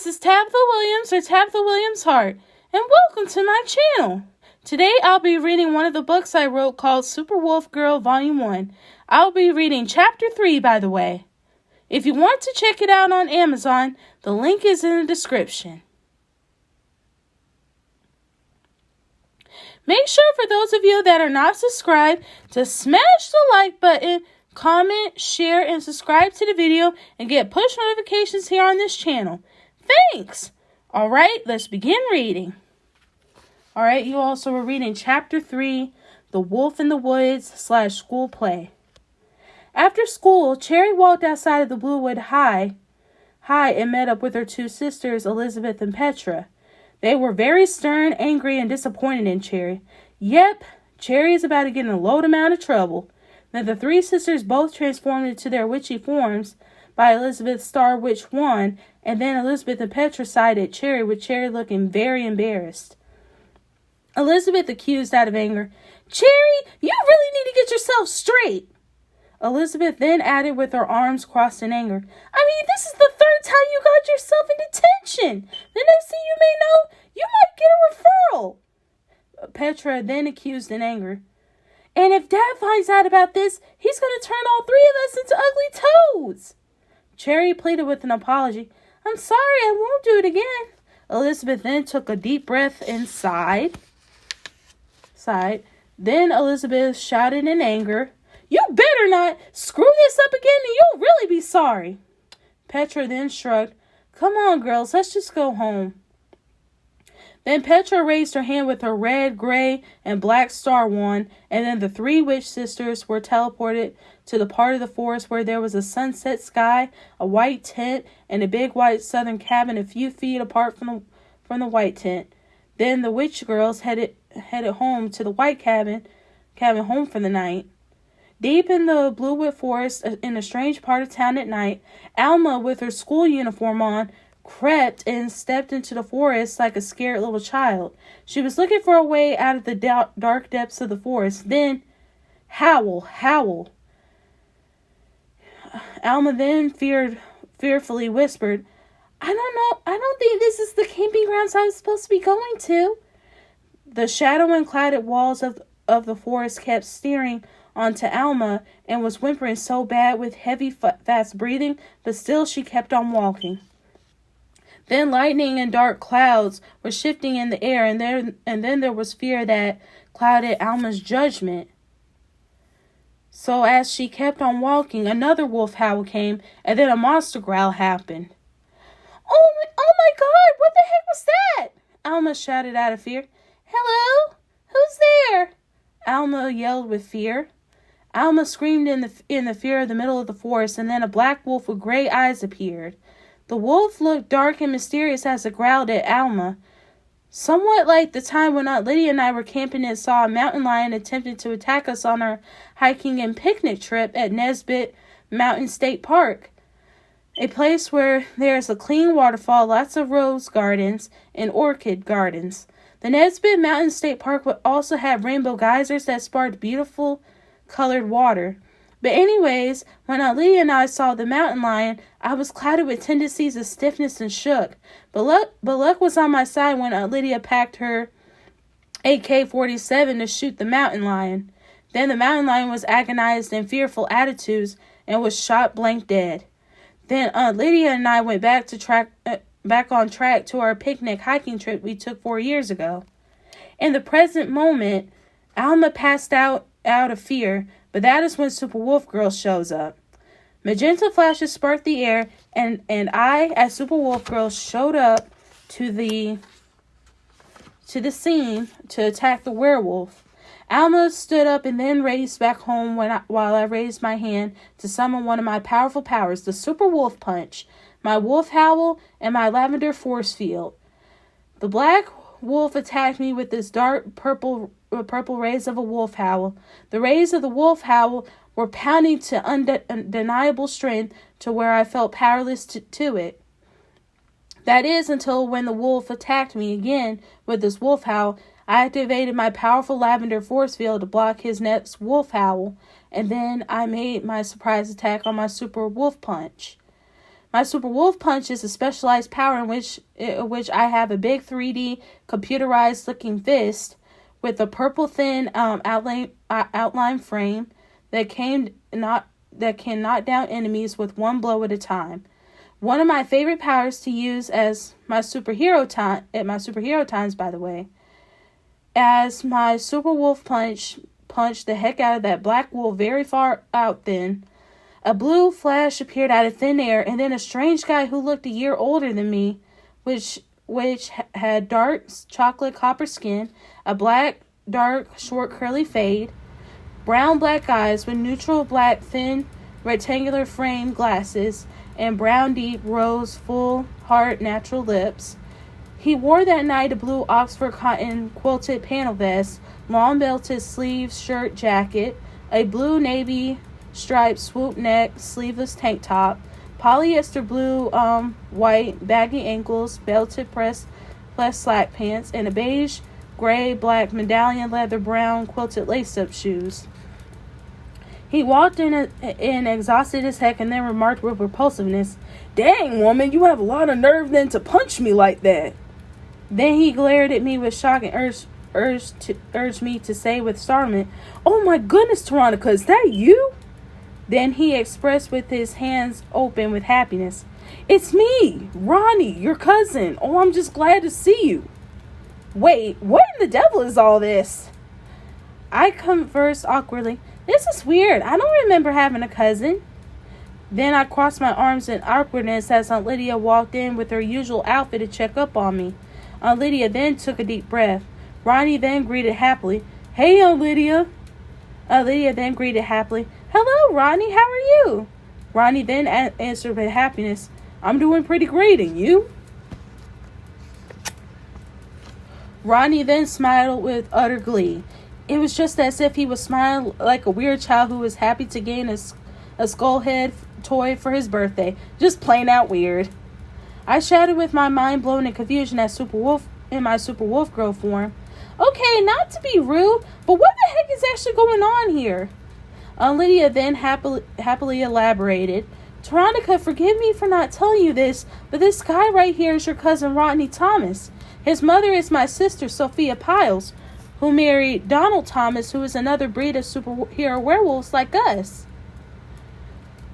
this is Tabitha Williams or Tabitha Williams Hart, and welcome to my channel. Today I'll be reading one of the books I wrote called Superwolfgirl Volume 1. I'll be reading Chapter 3, by the way. If you want to check it out on Amazon, the link is in the description. Make sure for those of you that are not subscribed to smash the like button, comment, share, and subscribe to the video and get push notifications here on this channel. Thanks! Alright, let's begin reading. Alright, you also were reading Chapter 3, The Wolf in the Woods / School Play. After school, Cherry walked outside of the Bluewood High and met up with her two sisters, Elizabeth and Petra. They were very stern, angry, and disappointed in Cherry. Yep, Cherry is about to get in a load amount of trouble. Then the three sisters both transformed into their witchy forms by Elizabeth's Star Witch wand, and then Elizabeth and Petra sided Cherry, with Cherry looking very embarrassed. Elizabeth accused out of anger, "Cherry, you really need to get yourself straight." Elizabeth then added with her arms crossed in anger, "I mean, this is the third time you got yourself in detention. The next thing you may know, you might get a referral." Petra then accused in anger, "And if Dad finds out about this, he's going to turn all three of us into ugly toads." Cherry pleaded with an apology, "I'm sorry, I won't do it again." Elizabeth then took a deep breath and sighed. Then Elizabeth shouted in anger, "You better not screw this up again and you'll really be sorry." Petra then shrugged, "Come on, girls, let's just go home." Then Petra raised her hand with her red, gray, and black star wand, and then the three witch sisters were teleported to the part of the forest where there was a sunset sky, a white tent, and a big white southern cabin a few feet apart from the white tent. Then the witch girls headed home to the white cabin home for the night. Deep in the Bluewood Forest, in a strange part of town at night, Alma, with her school uniform on, crept and stepped into the forest like a scared little child. She was looking for a way out of the dark depths of the forest. Then, howl. Alma then fearfully whispered, "I don't know. I don't think this is the camping grounds I was supposed to be going to." The shadow and clouded walls of the forest kept staring onto Alma and was whimpering so bad with heavy, fast breathing, but still she kept on walking. Then lightning and dark clouds were shifting in the air, and then there was fear that clouded Alma's judgment. So as she kept on walking, another wolf howl came, and then a monster growl happened. Oh my God, what the heck was that?" Alma shouted out of fear. "Hello? Who's there?" Alma yelled with fear. Alma screamed in the fear of the middle of the forest, and then a black wolf with gray eyes appeared. The wolf looked dark and mysterious as it growled at Alma, somewhat like the time when Aunt Lydia and I were camping and saw a mountain lion attempting to attack us on our hiking and picnic trip at Nesbitt Mountain State Park, a place where there's a clean waterfall, lots of rose gardens, and orchid gardens. The Nesbitt Mountain State Park would also have rainbow geysers that sparked beautiful colored water. But anyways, when Aunt Lydia and I saw the mountain lion, I was clouded with tendencies of stiffness and shook. But luck was on my side when Aunt Lydia packed her AK-47 to shoot the mountain lion. Then the mountain lion was agonized in fearful attitudes and was shot blank dead. Then Aunt Lydia and I went back on track to our picnic hiking trip we took 4 years ago. In the present moment, Alma passed out of fear, but that is when Superwolfgirl shows up. Magenta flashes sparked the air, and I, as Superwolfgirl, showed up to the scene to attack the werewolf. Alma stood up and then raced back home while I raised my hand to summon one of my powerful powers, the Super Wolf Punch, my wolf howl, and my lavender force field. The black wolf attacked me with this dark purple rays of a wolf howl. The rays of the wolf howl were pounding to undeniable strength to where I felt powerless to it. That is until when the wolf attacked me again with this wolf howl, I activated my powerful lavender force field to block his next wolf howl, and then I made my surprise attack on my super wolf punch. My super wolf punch is a specialized power in which I have a big 3D computerized looking fist with a purple thin outline frame that can knock down enemies with one blow at a time. One of my favorite powers to use as my superhero times, by the way, as my super wolf punched the heck out of that black wolf very far out then. A blue flash appeared out of thin air, and then a strange guy who looked a year older than me, which had dark chocolate copper skin, a black, dark, short, curly fade, brown black eyes with neutral black, thin, rectangular frame glasses, and brown, deep, rose, full, hard, natural lips. He wore that night a blue Oxford cotton quilted panel vest, long belted sleeves, shirt, jacket, a blue navy striped swoop neck, sleeveless tank top, polyester blue, white, baggy ankles, belted press slack pants, and a beige, gray, black, medallion leather, brown, quilted lace-up shoes. He walked in and exhausted as heck and then remarked with repulsiveness, "Dang, woman, you have a lot of nerve then to punch me like that." Then he glared at me with shock and urged me to say with startlement, "Oh my goodness, Veronica, is that you?" Then he expressed with his hands open with happiness, "It's me, Ronnie, your cousin. Oh, I'm just glad to see you." Wait, what in the devil is all this? I conversed awkwardly. This is weird. I don't remember having a cousin. Then I crossed my arms in awkwardness as Aunt Lydia walked in with her usual outfit to check up on me. Aunt Lydia then took a deep breath. Ronnie then greeted happily, "Hey, Aunt Lydia." Aunt Lydia then greeted happily, "Hello, Ronnie. How are you?" Ronnie then answered with happiness, "I'm doing pretty great, and you?" Ronnie then smiled with utter glee. It was just as if he was smiling like a weird child who was happy to gain a skull head toy for his birthday. Just plain out weird. I shouted with my mind blown in confusion in my super wolf girl form. "Okay, not to be rude, but what the heck is actually going on here?" Lydia then happily elaborated. "Veronica, forgive me for not telling you this, but this guy right here is your cousin Rodney Thomas. His mother is my sister, Sophia Piles, who married Donald Thomas, who is another breed of superhero werewolves like us."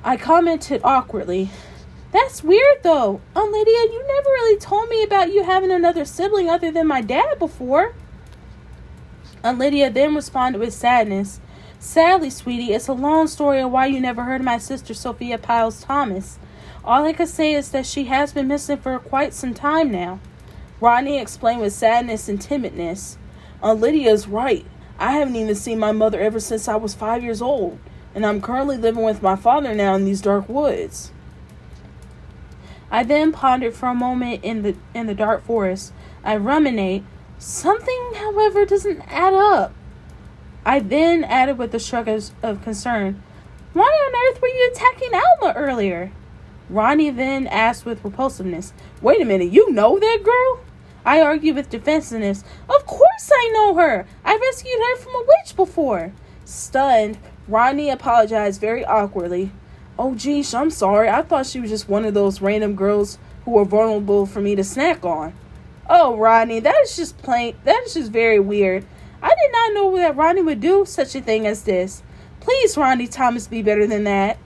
I commented awkwardly, "That's weird, though. Lydia, you never really told me about you having another sibling other than my dad before." Lydia then responded with sadness, "Sadly, sweetie, it's a long story of why you never heard of my sister Sophia Piles Thomas. All I can say is that she has been missing for quite some time now." Rodney explained with sadness and timidness. "Lydia's right. I haven't even seen my mother ever since I was 5 years old, and I'm currently living with my father now in these dark woods." I then pondered for a moment in the dark forest. I ruminate. Something, however, doesn't add up. I then added with a shrug of concern, "Why on earth were you attacking Alma earlier?" Ronnie then asked with repulsiveness, "Wait a minute, you know that girl?" I argued with defensiveness, "Of course I know her. I rescued her from a witch before." Stunned, Ronnie apologized very awkwardly. "Oh, geez, I'm sorry. I thought she was just one of those random girls who were vulnerable for me to snack on." "Oh, Ronnie, that is just very weird. I did not know that Ronnie would do such a thing as this. Please, Ronnie Thomas, be better than that."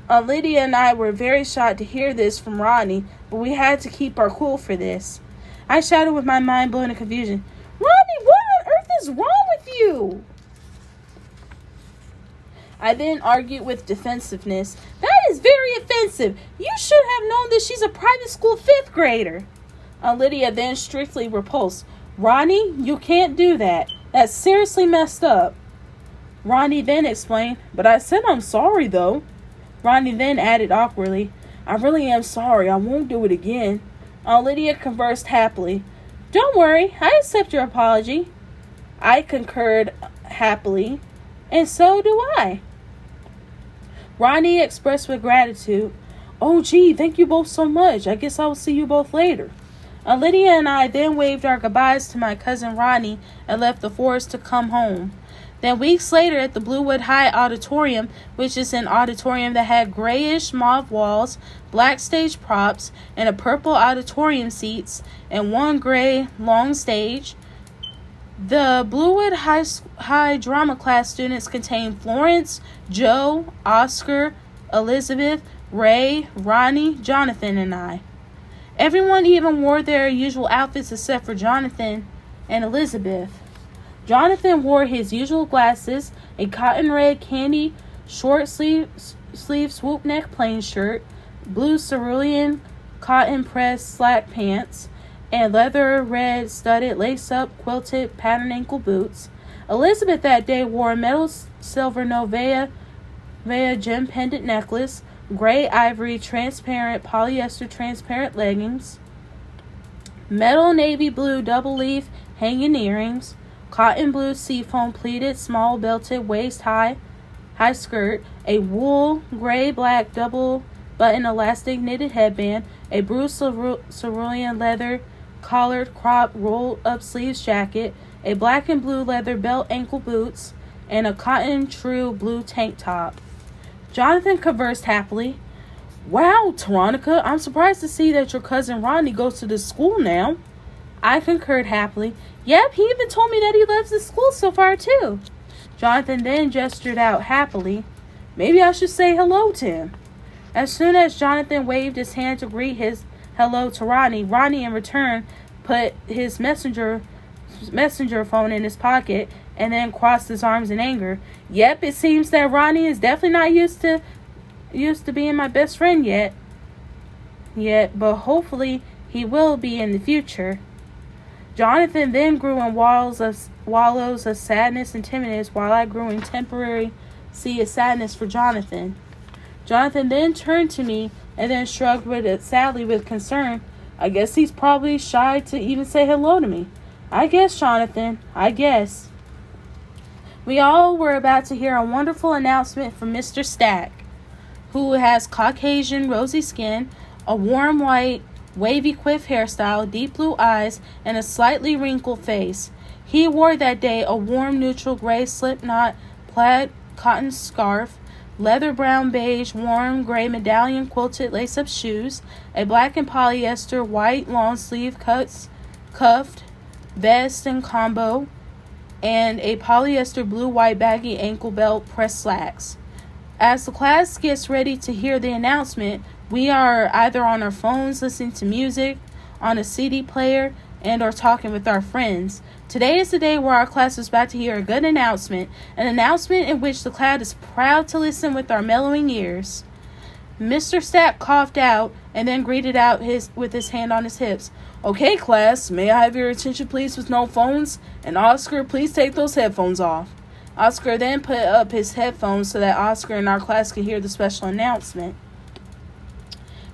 Lydia and I were very shocked to hear this from Ronnie, but we had to keep our cool for this. I shouted with my mind blown in confusion, "Ronnie, what on earth is wrong with you?" I then argued with defensiveness, "That is very offensive. You should have known that she's a private school 5th grader." Lydia then strictly repulsed, "Ronnie, you can't do that. That's seriously messed up." Ronnie then explained, "But I said I'm sorry, though." Ronnie then added awkwardly, "I really am sorry. I won't do it again." Lydia conversed happily, "Don't worry. I accept your apology." I concurred happily, "And so do I." Ronnie expressed with gratitude, "Oh, gee, thank you both so much. I guess I will see you both later." Lydia and I then waved our goodbyes to my cousin Ronnie and left the forest to come home. Then weeks later at the Bluewood High Auditorium, which is an auditorium that had grayish mauve walls, black stage props, and a purple auditorium seats, and one gray long stage. The Bluewood High drama class students contained Florence, Joe, Oscar, Elizabeth, Ray, Ronnie, Jonathan, and I. Everyone even wore their usual outfits except for Jonathan and Elizabeth. Jonathan wore his usual glasses, a cotton red candy short sleeve swoop neck plain shirt, blue cerulean cotton press slack pants, and leather red studded lace-up quilted pattern ankle boots. Elizabeth that day wore a metal silver Novea gem pendant necklace, gray ivory transparent polyester transparent leggings, metal navy blue double leaf hanging earrings, cotton blue seafoam pleated small belted waist high skirt, a wool gray black double button elastic knitted headband, a blue cerulean leather collared crop rolled up sleeves jacket, a black and blue leather belt ankle boots, and a cotton true blue tank top. Jonathan conversed happily. Wow, Veronica, I'm surprised to see that your cousin Rodney goes to this school now. I concurred happily. Yep, he even told me that he loves this school so far too. Jonathan then gestured out happily. Maybe I should say hello to him. As soon as Jonathan waved his hand to greet his hello to Rodney, Rodney in return put his messenger phone in his pocket and then crossed his arms in anger. Yep, it seems that Rodney is definitely not used to being my best friend yet, but hopefully he will be in the future. Jonathan then grew in wallows of sadness and timidness, while I grew in temporary sea of sadness for Jonathan. Jonathan then turned to me and then shrugged sadly with concern. I guess he's probably shy to even say hello to me. I guess, Jonathan, I guess. We all were about to hear a wonderful announcement from Mr. Stack, who has Caucasian rosy skin, a warm white wavy quiff hairstyle, deep blue eyes, and a slightly wrinkled face. He wore that day a warm neutral gray slipknot plaid cotton scarf, leather brown beige warm gray medallion quilted lace-up shoes, a black and polyester white long sleeve cuffed vest and combo, and a polyester blue-white baggy ankle belt press slacks. As the class gets ready to hear the announcement, we are either on our phones listening to music, on a CD player, and or talking with our friends. Today is the day where our class is about to hear a good announcement, an announcement in which the crowd is proud to listen with our mellowing ears. Mr. Stack coughed out and then greeted out with his hand on his hips. Okay, class, may I have your attention please with no phones? And Oscar, please take those headphones off. Oscar then put up his headphones so that Oscar and our class could hear the special announcement.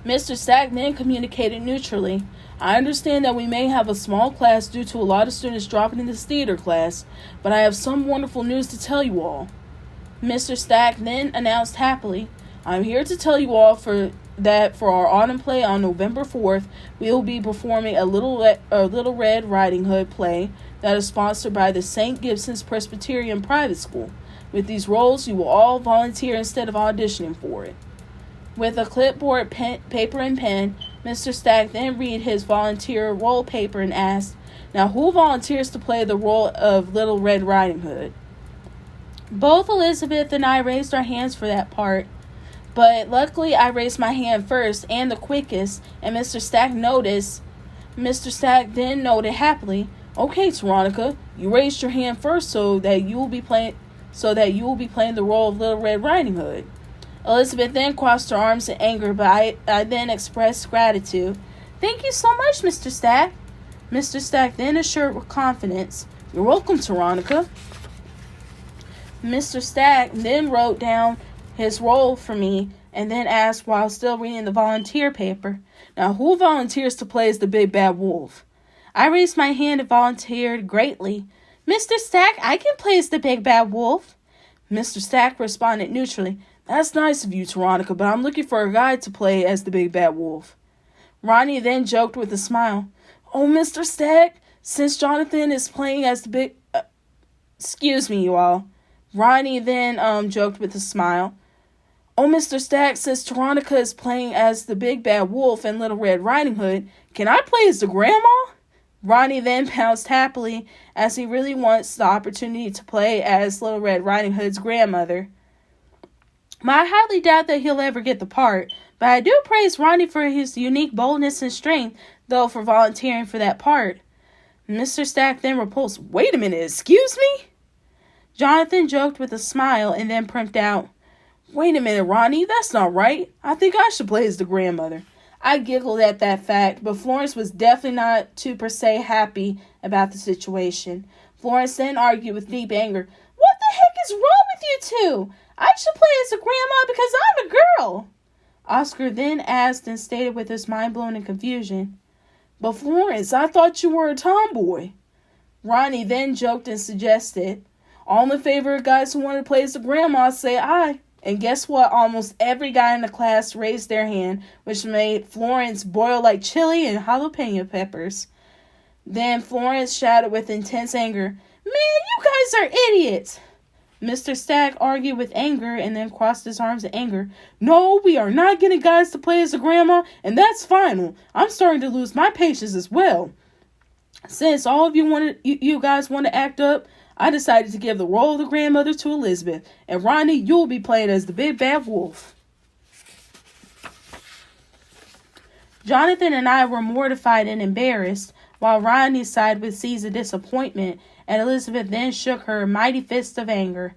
Mr. Stack then communicated neutrally. I understand that we may have a small class due to a lot of students dropping in this theater class, but I have some wonderful news to tell you all. Mr. Stack then announced happily, I'm here to tell you all for our autumn play on November 4th, we will be performing a Little Red Riding Hood play that is sponsored by the St. Gibson's Presbyterian Private School. With these roles, you will all volunteer instead of auditioning for it. With a clipboard, paper, and pen, Mr. Stack then read his volunteer role paper and asked, Now who volunteers to play the role of Little Red Riding Hood? Both Elizabeth and I raised our hands for that part, but luckily I raised my hand first and the quickest, and Mr. Stack then noted happily, Okay, Veronica, you raised your hand first so that you will be playing the role of Little Red Riding Hood. Elizabeth then crossed her arms in anger, but I then expressed gratitude. Thank you so much, Mr. Stack. Mr. Stack then assured with confidence, You're welcome, Veronica. Mr. Stack then wrote down his role for me and then asked while still reading the volunteer paper, Now who volunteers to play as the big bad wolf? I raised my hand and volunteered greatly. Mr. Stack, I can play as the big bad wolf. Mr. Stack responded neutrally, That's nice of you, Veronica, but I'm looking for a guy to play as the big bad wolf. Ronnie then joked with a smile, Oh, Mr. Stack, since Jonathan is playing as the big... excuse me, you all. Ronnie then joked with a smile. Oh, Mr. Stack, since Veronica is playing as the Big Bad Wolf in Little Red Riding Hood, can I play as the grandma? Ronnie then pounced happily, as he really wants the opportunity to play as Little Red Riding Hood's grandmother. I highly doubt that he'll ever get the part, but I do praise Ronnie for his unique boldness and strength, though, for volunteering for that part. Mr. Stack then repulsed. Wait a minute, excuse me? Jonathan joked with a smile and then primped out. Wait a minute, Ronnie, that's not right. I think I should play as the grandmother. I giggled at that fact, but Florence was definitely not too per se happy about the situation. Florence then argued with deep anger. What the heck is wrong with you two? I should play as a grandma because I'm a girl. Oscar then asked and stated with his mind blown in confusion. But Florence, I thought you were a tomboy. Ronnie then joked and suggested. All in favor of guys who want to play as a grandma say aye. And guess what? Almost every guy in the class raised their hand, which made Florence boil like chili and jalapeno peppers. Then Florence shouted with intense anger, Man, you guys are idiots! Mr. Stack argued with anger and then crossed his arms in anger. No, we are not getting guys to play as a grandma, and that's final. I'm starting to lose my patience as well. Since all of you guys want to act up, I decided to give the role of the grandmother to Elizabeth, and Ronnie, you'll be playing as the Big Bad Wolf. Jonathan and I were mortified and embarrassed, while Ronnie sighed with seas of disappointment, and Elizabeth then shook her mighty fist of anger.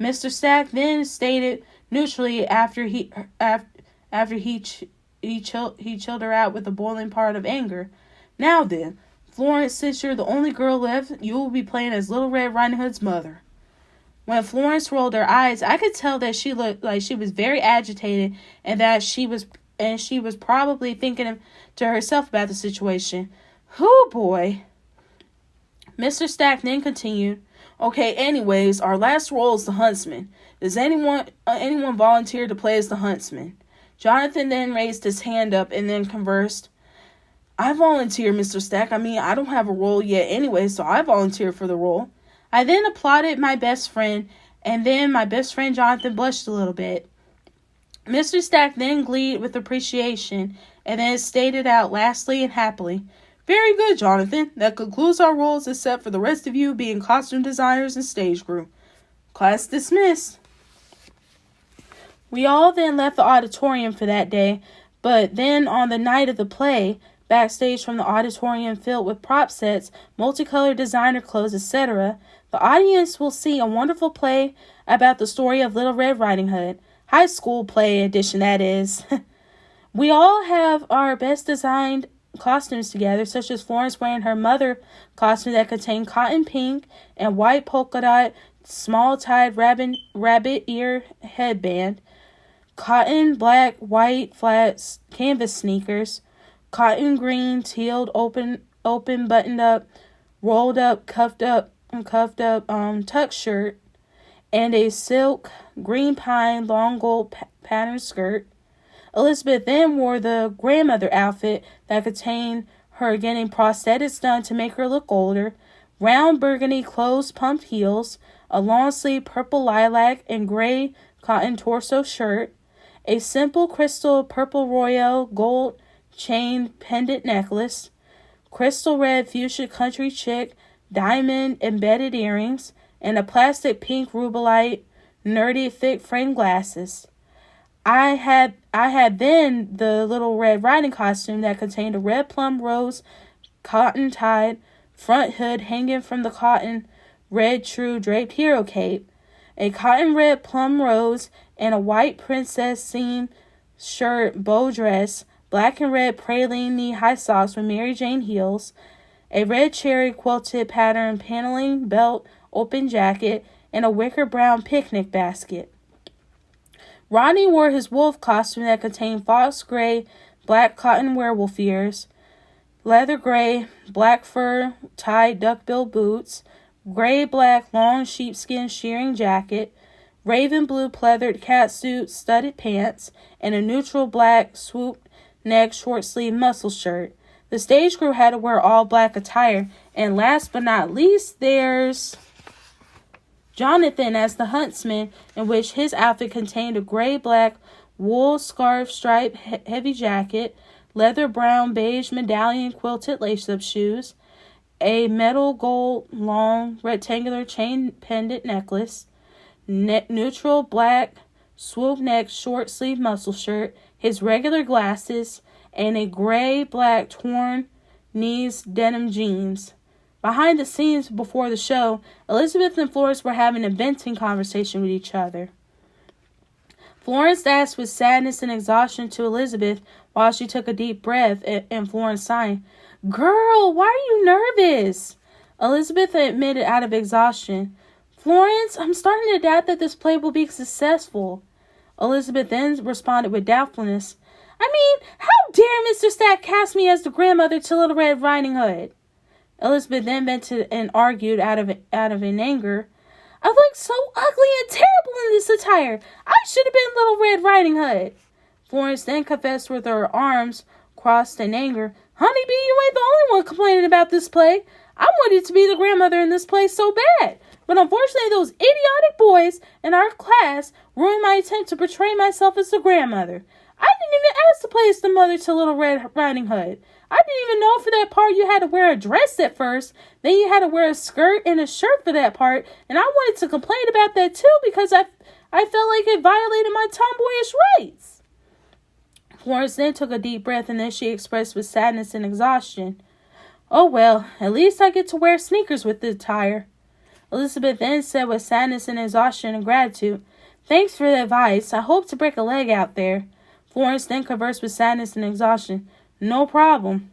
Mr. Stack then stated neutrally after he chilled her out with a boiling part of anger. Now then, Florence, since you're the only girl left, you will be playing as Little Red Riding Hood's mother. When Florence rolled her eyes, I could tell that she looked like she was very agitated and that she was probably thinking to herself about the situation. Hoo boy. Mr. Stack then continued, Okay, anyways, our last role is the huntsman. Does anyone volunteer to play as the huntsman? Jonathan then raised his hand up and then conversed. I volunteer, Mr. Stack. I don't have a role yet anyway, so I volunteer for the role. I then applauded my best friend, and then my best friend Jonathan blushed a little bit. Mr. Stack then gleed with appreciation, and then stated out lastly and happily, Very good, Jonathan. That concludes our roles except for the rest of you being costume designers and stage crew. Class dismissed. We all then left the auditorium for that day, but then on the night of the play, backstage from the auditorium filled with prop sets, multicolored designer clothes, etc., the audience will see a wonderful play about the story of Little Red Riding Hood. High school play edition, that is. We all have our best designed costumes together, such as Florence wearing her mother costume that contained cotton pink and white polka dot, small tied rabbit ear headband, cotton black, white flat canvas sneakers, cotton green teal open buttoned up, rolled up, cuffed up tuck shirt, and a silk green pine long gold patterned skirt. Elizabeth then wore the grandmother outfit that contained her getting prosthetics done to make her look older, round burgundy closed pumped heels, a long sleeve purple lilac and gray cotton torso shirt, a simple crystal purple royale gold chain pendant necklace, crystal red fuchsia country chick diamond embedded earrings, and a plastic pink rubelite nerdy thick frame glasses. I had then the Little Red Riding costume that contained a red plum rose cotton tied front hood hanging from the cotton red true draped hero cape, a cotton red plum rose and a white princess seam shirt bow dress, black and red praline knee-high socks with Mary Jane heels, a red cherry quilted pattern paneling belt open jacket, and a wicker brown picnic basket. Ronnie wore his wolf costume that contained fox gray, black cotton werewolf ears, leather gray, black fur tied duckbill boots, gray-black long sheepskin shearing jacket, raven blue pleathered catsuit studded pants, and a neutral black swooped neck short sleeve muscle shirt. The stage crew had to wear all black attire, and last but not least, there's Jonathan as the huntsman, in which his outfit contained a gray-black wool scarf stripe heavy jacket, leather brown beige medallion quilted lace-up shoes, a metal gold long rectangular chain pendant necklace, neutral black swoop neck short sleeve muscle shirt, his regular glasses, and a gray-black torn knees denim jeans. Behind the scenes before the show, Elizabeth and Florence were having a venting conversation with each other. Florence asked with sadness and exhaustion to Elizabeth while she took a deep breath, and Florence sighing, "Girl, why are you nervous?" Elizabeth admitted out of exhaustion, "Florence, I'm starting to doubt that this play will be successful." Elizabeth then responded with doubtfulness, "I mean, how dare Mr. Stack cast me as the grandmother to Little Red Riding Hood?" Elizabeth then vented and argued out of an anger, "I look so ugly and terrible in this attire. I should have been Little Red Riding Hood." Florence then confessed with her arms crossed in anger, "Honeybee, you ain't the only one complaining about this play. I wanted to be the grandmother in this play so bad. But unfortunately, those idiotic boys in our class ruined my attempt to portray myself as the grandmother. I didn't even ask to play as the mother to Little Red Riding Hood. I didn't even know for that part you had to wear a dress at first. Then you had to wear a skirt and a shirt for that part. And I wanted to complain about that too because I felt like it violated my tomboyish rights." Florence then took a deep breath and then she expressed with sadness and exhaustion, "Oh well, at least I get to wear sneakers with the attire." Elizabeth then said with sadness and exhaustion and gratitude, "Thanks for the advice. I hope to break a leg out there." Florence then conversed with sadness and exhaustion, "No problem."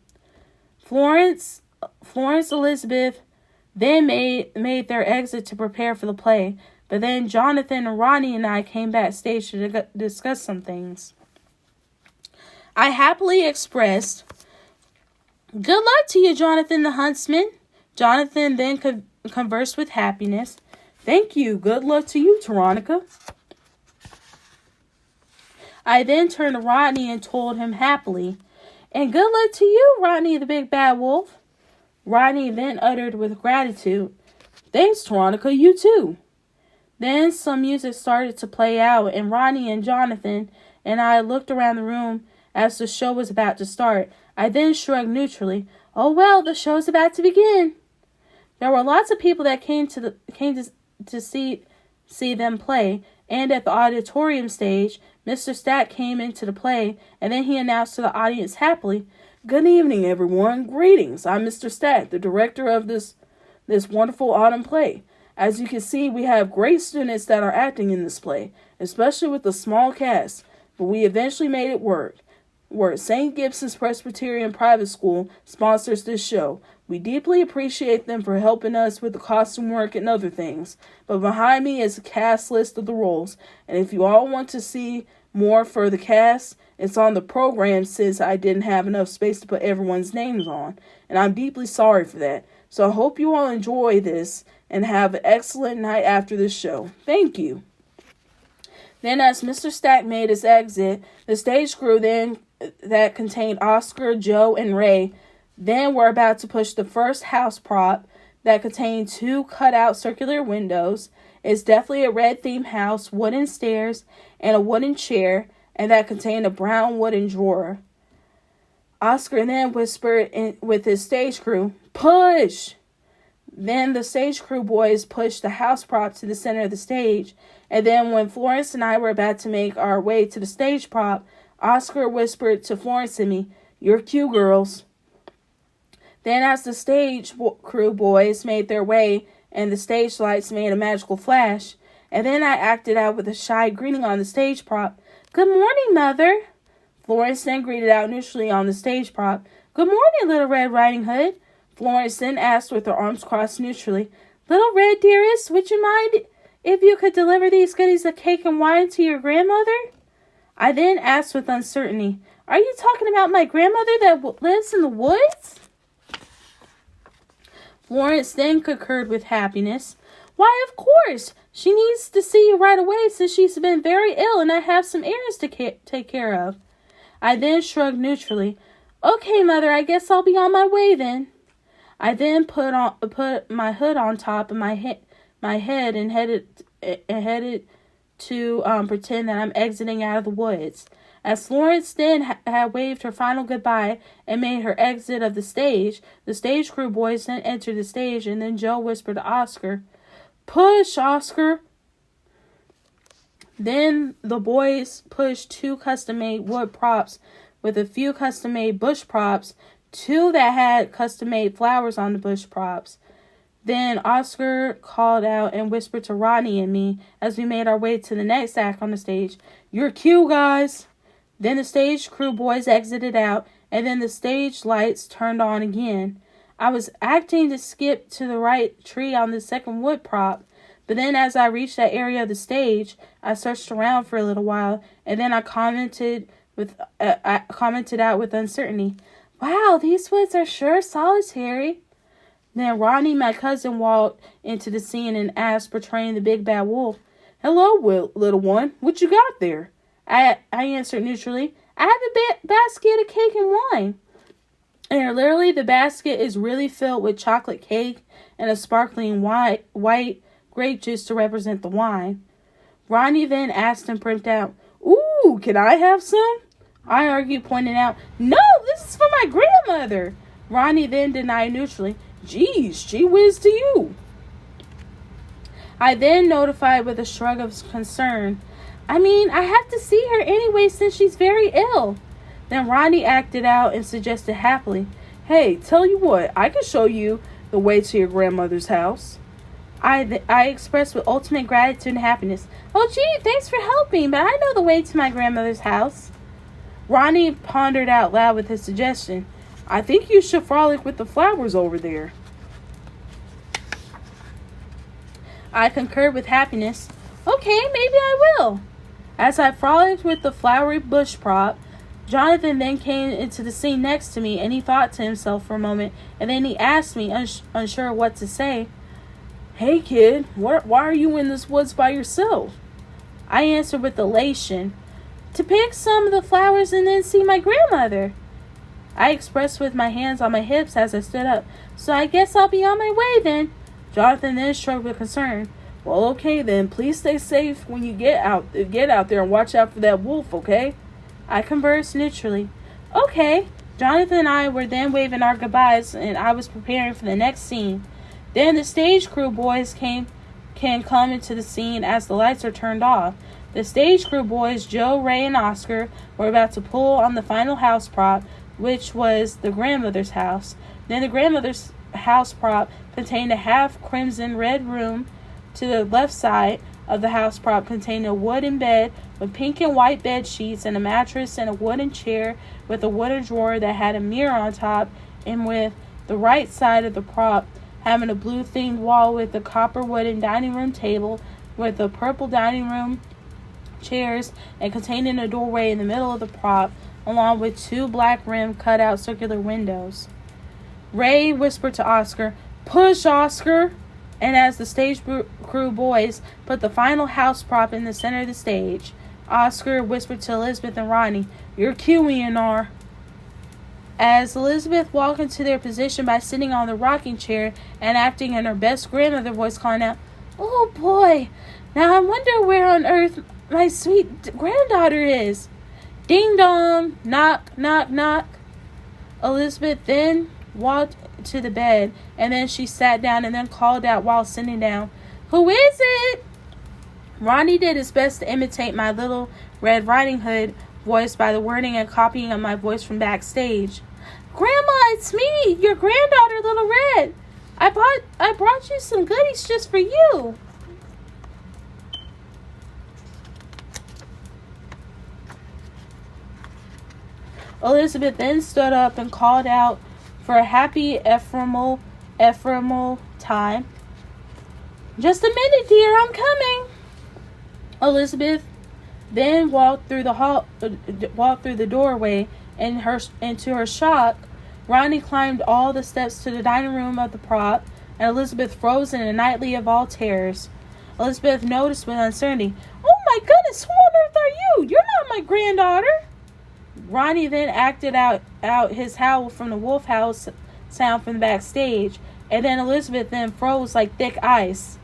Florence Elizabeth then made their exit to prepare for the play, but then Jonathan and Ronnie and I came backstage to discuss some things. I happily expressed, "Good luck to you, Jonathan the Huntsman." Jonathan then conversed with happiness, "Thank you. Good luck to you, Veronica." I then turned to Rodney and told him happily, "And good luck to you, Rodney the Big Bad Wolf." Rodney then uttered with gratitude, "Thanks, Veronica, you too." Then some music started to play out, and Rodney and Jonathan and I looked around the room as the show was about to start. I then shrugged neutrally, "Oh well, the show's about to begin." There were lots of people that came to see them play, and at the auditorium stage, Mr. Stack came into the play, and then he announced to the audience happily, "Good evening, everyone. Greetings. I'm Mr. Stack, the director of this wonderful autumn play. As you can see, we have great students that are acting in this play, especially with the small cast, but we eventually made it work. St. Gibson's Presbyterian Private School sponsors this show. We deeply appreciate them for helping us with the costume work and other things. But behind me is a cast list of the roles, and if you all want to see more for the cast, it's on the program since I didn't have enough space to put everyone's names on, and I'm deeply sorry for that. So I hope you all enjoy this and have an excellent night after this show. Thank you." Then as Mr. Stack made his exit, the stage crew that contained Oscar, Joe, and Ray then were about to push the first house prop that contained 2 cutout circular windows. It's definitely a red-themed house, wooden stairs, and a wooden chair, and that contained a brown wooden drawer. Oscar then whispered with his stage crew, "Push!" Then the stage crew boys pushed the house prop to the center of the stage, and then when Florence and I were about to make our way to the stage prop, Oscar whispered to Florence and me, "Your cue, girls." Then as the stage crew boys made their way and the stage lights made a magical flash, and then I acted out with a shy greeting on the stage prop, "Good morning, Mother." Florence then greeted out neutrally on the stage prop, "Good morning, Little Red Riding Hood." Florence then asked with her arms crossed neutrally, "Little Red, dearest, would you mind if you could deliver these goodies of cake and wine to your grandmother?" I then asked with uncertainty, "Are you talking about my grandmother that lives in the woods?" Florence then concurred with happiness, "Why, of course. She needs to see you right away since she's been very ill and I have some errands to take care of." I then shrugged neutrally, "Okay, Mother, I guess I'll be on my way then." I then put my hood on top of my my head and headed to pretend that I'm exiting out of the woods. As Florence then had waved her final goodbye and made her exit of the stage crew boys then entered the stage, and then Joe whispered to Oscar, "Push, Oscar!" Then the boys pushed 2 custom-made wood props with a few custom-made bush props, 2 that had custom-made flowers on the bush props. Then Oscar called out and whispered to Ronnie and me as we made our way to the next act on the stage, "Your cue, guys!" Then the stage crew boys exited out, and then the stage lights turned on again. I was acting to skip to the right tree on the second wood prop, but then as I reached that area of the stage, I searched around for a little while, and then I commented out with uncertainty, "Wow, these woods are sure solitary." Then Ronnie, my cousin, walked into the scene and asked, portraying the big bad wolf, "Hello, little one. What you got there?" I answered neutrally, "I have a basket of cake and wine." And literally, the basket is really filled with chocolate cake and a sparkling white grape juice to represent the wine. Ronnie then asked and primped out, "Ooh, can I have some?" I argued, pointing out, "No, this is for my grandmother." Ronnie then denied neutrally, "Gee whiz to you." I then notified with a shrug of concern, "I mean, I have to see her anyway since she's very ill." Then Ronnie acted out and suggested happily, "Hey, tell you what, I can show you the way to your grandmother's house." I expressed with ultimate gratitude and happiness, "Oh gee, thanks for helping, but I know the way to my grandmother's house." Ronnie pondered out loud with his suggestion, "I think you should frolic with the flowers over there." I concurred with happiness. "Okay, maybe I will." As I frolicked with the flowery bush prop, Jonathan then came into the scene next to me, and he thought to himself for a moment, and then he asked me, unsure what to say, "Hey kid, why are you in this woods by yourself?" I answered with elation, "To pick some of the flowers and then see my grandmother." I expressed with my hands on my hips as I stood up, "So I guess I'll be on my way then." Jonathan then shrugged with concern. "Well, okay then, please stay safe when you get out there and watch out for that wolf, okay?" I conversed neutrally. "Okay." Jonathan and I were then waving our goodbyes, and I was preparing for the next scene. Then the stage crew boys can come into the scene as the lights are turned off. The stage crew boys, Joe, Ray, and Oscar, were about to pull on the final house prop, which was the grandmother's house. Then the grandmother's house prop contained a half crimson red room. To the left side of the house prop contained a wooden bed with pink and white bed sheets and a mattress and a wooden chair with a wooden drawer that had a mirror on top, and with the right side of the prop having a blue themed wall with a copper wooden dining room table with a purple dining room chairs and containing a doorway in the middle of the prop, along with 2 black rim cutout circular windows. Ray whispered to Oscar, "Push, Oscar!" And as the stage crew boys put the final house prop in the center of the stage, Oscar whispered to Elizabeth and Ronnie, "Your cue, E&R." As Elizabeth walked into their position by sitting on the rocking chair and acting in her best grandmother voice, calling out, "Oh boy, now I wonder where on earth my sweet granddaughter is." Ding dong, knock, knock, knock. Elizabeth then walked to the bed, and then she sat down and then called out while sitting down, "Who is it?" Ronnie did his best to imitate my Little Red Riding Hood voice by the wording and copying of my voice from backstage. "Grandma, it's me, your granddaughter, Little Red. I brought you some goodies just for you." Elizabeth then stood up and called out for a happy ephemeral time, "Just a minute, dear, I'm coming." Elizabeth then walked through the doorway, and to her shock, Ronnie climbed all the steps to the dining room of the prop, and Elizabeth froze in a nightly of all terrors. Elizabeth noticed with uncertainty, "Oh my goodness, who on earth are you? You're not my granddaughter." Ronnie then acted out his howl from the wolf howl sound from the backstage, and then Elizabeth then froze like thick ice.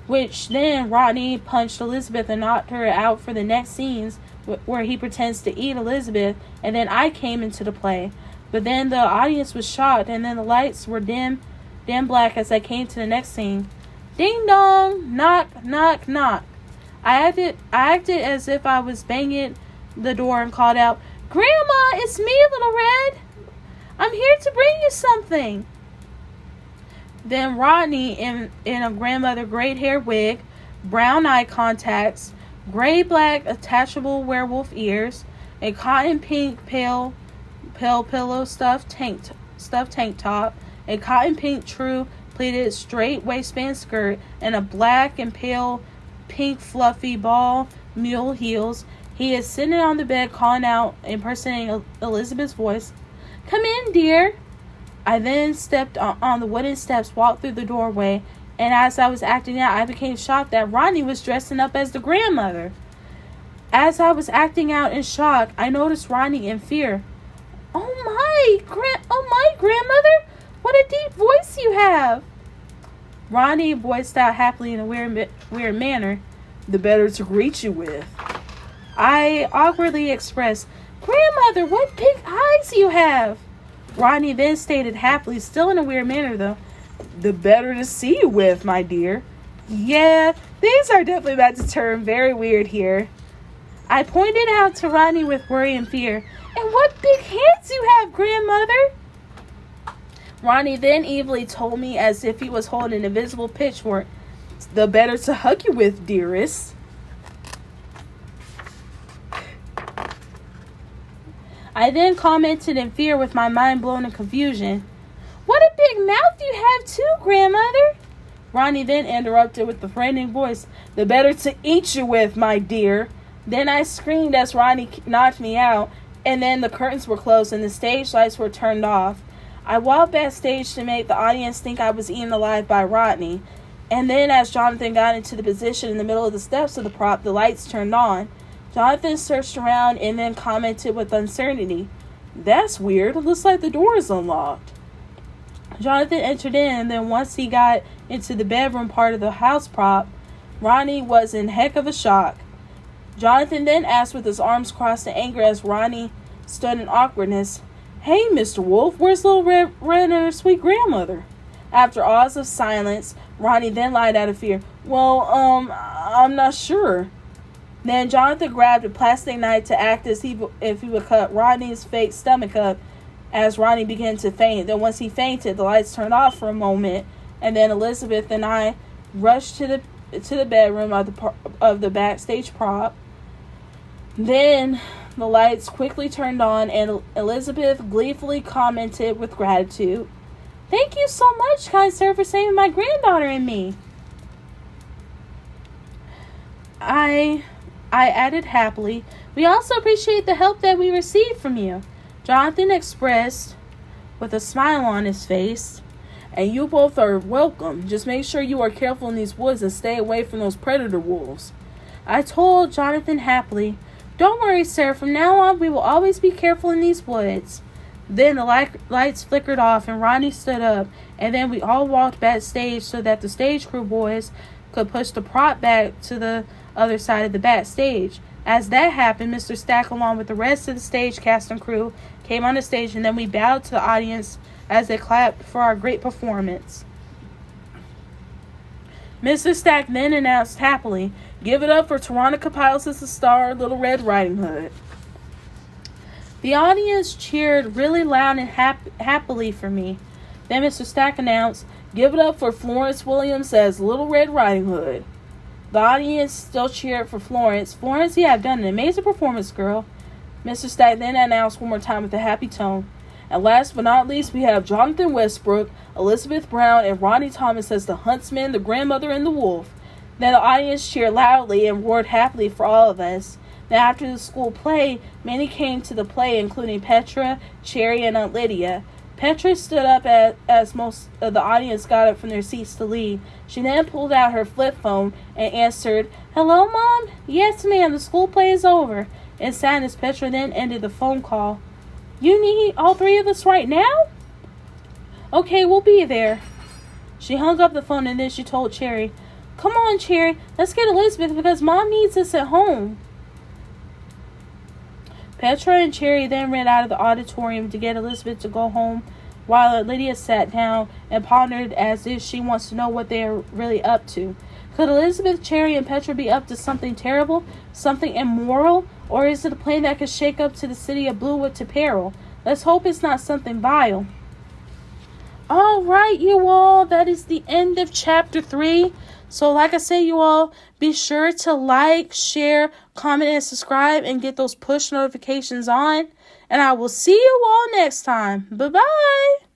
which then Rodney punched Elizabeth and knocked her out for the next scenes where he pretends to eat Elizabeth, and then I came into the play. But then the audience was shocked, and then the lights were dim black as I came to the next scene. Ding dong, knock, knock, knock. I acted as if I was banging the door and called out, Grandma, it's me, Little Red. I'm here to bring you something. Then Rodney, in a grandmother great hair wig, brown eye contacts, gray-black attachable werewolf ears, a cotton pink pale pillow stuffed tank top, a cotton pink true pleated straight waistband skirt, and a black and pale pink fluffy ball mule heels. He is sitting on the bed calling out, impersonating Elizabeth's voice. Come in, dear. I then stepped on the wooden steps, walked through the doorway, and as I was acting out, I became shocked that Rodney was dressing up as the grandmother. As I was acting out in shock, I noticed Rodney in fear. Oh my grandmother! What a deep voice you have! Rodney voiced out happily in a weird manner. The better to greet you with. I awkwardly expressed, Grandmother, what big eyes you have! Rodney then stated happily, still in a weird manner though, the better to see you with, my dear. Yeah, things are definitely about to turn very weird here. I pointed out to Rodney with worry and fear. And what big hands you have, Grandmother! Rodney then evilly told me as if he was holding an invisible pitchfork, the better to hug you with, dearest. I then commented in fear with my mind blown in confusion. What a big mouth you have too, Grandmother! Rodney then interrupted with the threatening voice, the better to eat you with, my dear. Then I screamed as Rodney knocked me out, and then the curtains were closed and the stage lights were turned off. I walked backstage to make the audience think I was eaten alive by Rodney, and then as Jonathan got into the position in the middle of the steps of the prop, the lights turned on. Jonathan searched around and then commented with uncertainty, That's weird. It looks like the door is unlocked. Jonathan entered in, and then once he got into the bedroom part of the house prop, Rodney was in heck of a shock. Jonathan then asked with his arms crossed in anger as Rodney stood in awkwardness, Hey, Mr. Wolf, where's Little Red and her sweet grandmother? After hours of silence, Rodney then lied out of fear, Well, I'm not sure. Then Jonathan grabbed a plastic knife to act as if he would cut Rodney's fake stomach up as Rodney began to faint. Then once he fainted, the lights turned off for a moment, and then Elizabeth and I rushed to the bedroom of the backstage prop. Then the lights quickly turned on, and Elizabeth gleefully commented with gratitude, Thank you so much, kind sir, for saving my granddaughter and me. I added happily, We also appreciate the help that we received from you. Jonathan expressed with a smile on his face, And you both are welcome. Just make sure you are careful in these woods and stay away from those predator wolves. I told Jonathan happily, Don't worry, sir. From now on, we will always be careful in these woods. Then the lights flickered off and Rodney stood up, and then we all walked backstage so that the stage crew boys could push the prop back to the other side of the backstage. As that happened, Mr. Stack, along with the rest of the stage cast and crew, came on the stage, and then we bowed to the audience as they clapped for our great performance. Mr. Stack then announced happily, Give it up for Veronica Piles as the star, Little Red Riding Hood. The audience cheered really loud and happily for me. Then Mr. Stack announced, Give it up for Florence Williams as Little Red Riding Hood. The audience still cheered for Florence. Florence, you have done an amazing performance, girl. Mr. Stack then announced one more time with a happy tone. And last but not least, we have Jonathan Westbrook, Elizabeth Brown, and Rodney Thomas as the huntsman, the grandmother, and the wolf. Then the audience cheered loudly and roared happily for all of us. Then after the school play, many came to the play, including Petra, Cherry, and Aunt Lydia. Petra stood up as most of the audience got up from their seats to leave. She then pulled out her flip phone and answered, Hello, Mom? Yes, ma'am, the school play is over. In sadness, Petra then ended the phone call. You need all three of us right now? Okay, we'll be there. She hung up the phone and then she told Cherry, Come on, Cherry. Let's get Elizabeth because Mom needs us at home. Petra and Cherry then ran out of the auditorium to get Elizabeth to go home, while Lydia sat down and pondered as if she wants to know what they are really up to. Could Elizabeth, Cherry, and Petra be up to something terrible, something immoral, or is it a plan that could shake up to the city of Bluewood to peril? Let's hope it's not something vile. All right, you all, that is the end of chapter 3. So like I said, you all, be sure to like, share, comment, and subscribe and get those push notifications on. And I will see you all next time. Bye-bye.